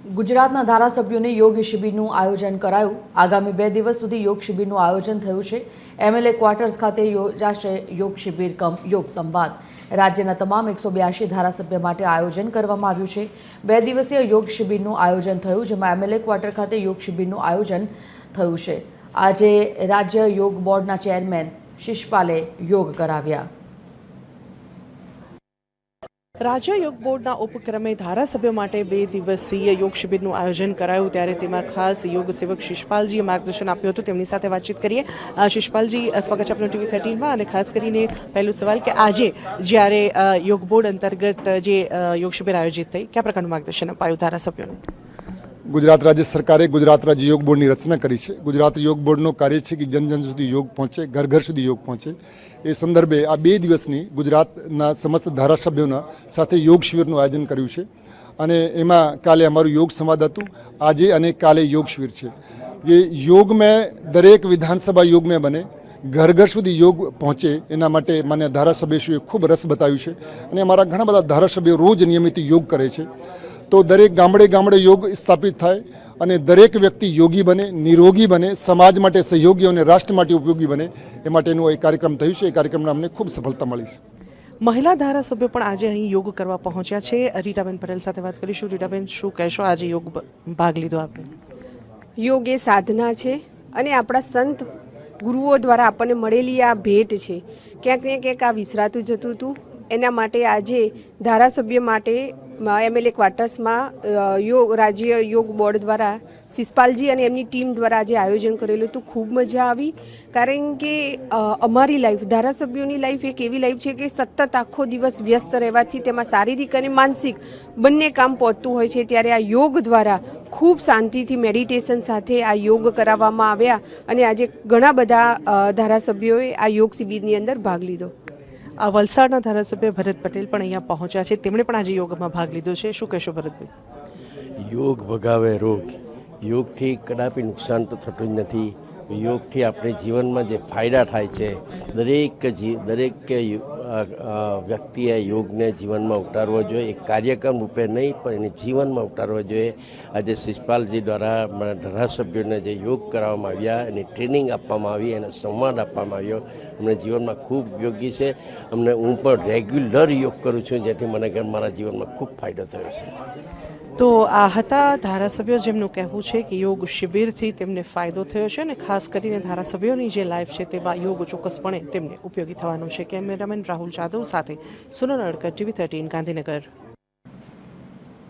ગુજરાતના ધારાસભ્યોને યોગ શિબિરનું આયોજન કરાયું। આગામી 2 દિવસ સુધી યોગ શિબિરનું આયોજન થયું છે। એમએલએ ક્વાર્ટર્સ ખાતે યોજાશે યોગ શિબિર કમ યોગ સંવાદ। રાજ્યના તમામ 182 ધારાસભ્ય માટે આયોજન કરવામાં આવ્યું છે। 2 દિવસીય યોગ શિબિરનું આયોજન થયું, જેમાં એમએલએ ક્વાર્ટર ખાતે યોગ શિબિરનું આયોજન થયું છે। આજે રાજ્ય યોગ બોર્ડના ચેરમેન શિષપાલે યોગ કરાવ્યા। राज्य योग बोर्डना उपक्रमे धारासभ्य माटे 2 दिवसीय योग शिबिरનું आयोजन कराયું, ત્યારે તેમાં ખાસ योग सेवक शिषपालजीએ मार्गदर्शन आप्યું હતું। તેમની સાથે વાતચીત કરીએ। शिषपालजी, स्वागत છે આપનું ટીવી 13 માં। અને ખાસ કરીને પહેલો સવાલ કે આજે જ્યારે योग बोर्ड अंतर्गत જે योग शिबिर आयोजित થઈ, કયા પ્રકારનું માર્ગદર્શન અપાયું ધારાસભ્યોને? गुजरात राज्य सरकारे गुजरात राज्य योग बोर्ड की रचना करी है। गुजरात योग बोर्ड कार्य है कि जन जन सुधी योग पहुँचे, घर घर सुधी योग पहुँचे। ए संदर्भे आ 2 दिवसनी गुजरातना समस्त धारासभ्योना साथे योग शिबिरનું आयोजन કર્યું છે। અને એમાં કાલે અમારું योग संवाद હતું, આજે અને કાલે योग शिविर છે। જે योग में दरेक विधानसभा योग में बने, घर घर सुधी योग पहुँचे, एना माटे मान्य धारासभ्यश्रीए खूब रस बताव्યું છે। અને અમારા ઘણા બધા ધારાસભ્યો રોજ નિયમિત योग કરે છે। तो दरेक गामड़े गामड़े योग स्थापित थाय અને દરેક વ્યક્તિ યોગી બને, નિરોગી બને, સમાજ માટે સહયોગી અને રાષ્ટ્ર માટે ઉપયોગી બને, એ માટેનો એક કાર્યક્રમ થયો છે। એ કાર્યક્રમના અમને ખૂબ સફળતા મળી છે। મહિલા ધારાસભ્યો પણ આજે અહીં યોગ કરવા પહોંચ્યા છે। રીટાબેન પટેલ સાથે વાત કરીશું। રીટાબેન, શું કહેશો, આજે યોગ ભાગ લીધો આપને? યોગ એ સાધના છે અને આપણા સંત ગુરુઓ દ્વારા આપણને મળેલી આ ભેટ છે। ક્યાંક ને ક્યાંક આ વિસરાતું જતું હતું, એના માટે આજે ધારાસભ્ય માટે એમએલએ ક્વાર્ટર્સમાં રાજ્ય યોગ બોર્ડ દ્વારા શિષપાલજી અને એમની ટીમ દ્વારા આજે આયોજન કરેલું હતું। ખૂબ મજા આવી, કારણ કે અમારી લાઈફ, ધારાસભ્યોની લાઈફ એક એવી લાઈફ છે કે સતત આખો દિવસ વ્યસ્ત રહેવાથી તેમાં શારીરિક અને માનસિક બંને કામ પહોંચતું હોય છે। ત્યારે આ યોગ દ્વારા ખૂબ શાંતિથી મેડિટેશન સાથે આ યોગ કરાવવામાં આવ્યા અને આજે ઘણા બધા ધારાસભ્યોએ આ યોગ શિબિરની અંદર ભાગ લીધો। આ વલસાડના ધારાસભ્ય ભરત પટેલ પણ અહીંયા પહોંચ્યા છે, તેમણે પણ આજે યોગમાં ભાગ લીધો છે। શું કહેશો ભરતભાઈ? યોગ ભગાવે રોગ। યોગથી કદાપી નુકસાન તો થતું જ નથી। યોગથી આપણે જીવનમાં જે ફાયદા થાય છે, દરેક વ્યક્તિએ યોગને જીવનમાં ઉતારવો જોઈએ। એક કાર્યક્રમ રૂપે નહીં, પણ એને જીવનમાં ઉતારવો જોઈએ। આજે શિષપાલજી દ્વારા ધારાસભ્યોને જે યોગ કરાવવામાં આવ્યા, એની ટ્રેનિંગ આપવામાં આવી, એને સંવાદ આપવામાં આવ્યો, અમને જીવનમાં ખૂબ ઉપયોગી છે। હું પણ રેગ્યુલર યોગ કરું છું, જેથી મને મારા જીવનમાં ખૂબ ફાયદો થયો છે। તો આ હતા ધારાસભ્યો, જેમનું કહેવું છે કે યોગ શિબિરથી તેમને ફાયદો થયો છે અને ખાસ કરીને ધારાસભ્યોની જે લાઈફ છે તેમાં યોગ ચોક્કસપણે તેમને ઉપયોગી થવાનો છે। કેમેરામેન રાહુલ જાદવ સાથે સુનલ અડકર, ટીવી 13 ગાંધીનગર।